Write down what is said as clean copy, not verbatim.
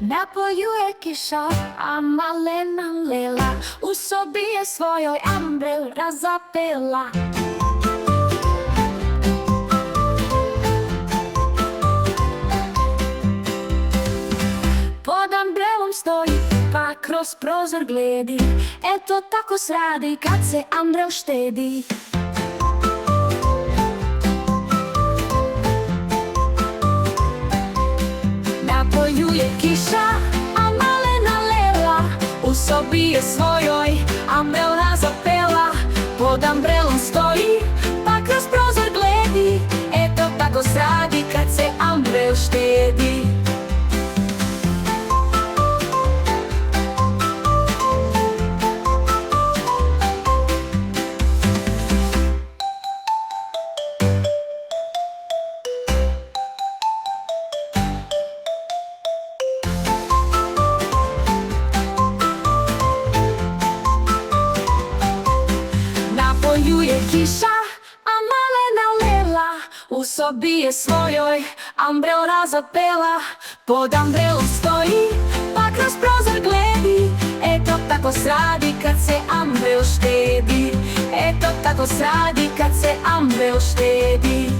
Napolju je kiša, a malena Lela u sobi je svojoj ambrel razapela. Pod ambrelom stoji, pa kroz prozor gledi. Eto tako sradi kad se ambrel štedi. Napolju je kiša, a malena Lela u sobi je svojoj ambrel razapela. Pod ambrelom stoji, pa kroz prozor gledi. Eto tako sradi kad se ambrel štedi. Napolju je kiša, a malena Lela u sobi je svojoj ambrel razapela. Pod ambrelom stoji, pa kroz prozor gledi. Eto tako sradi kad se ambrel štedi. Eto tako sradi kad se ambrel štedi.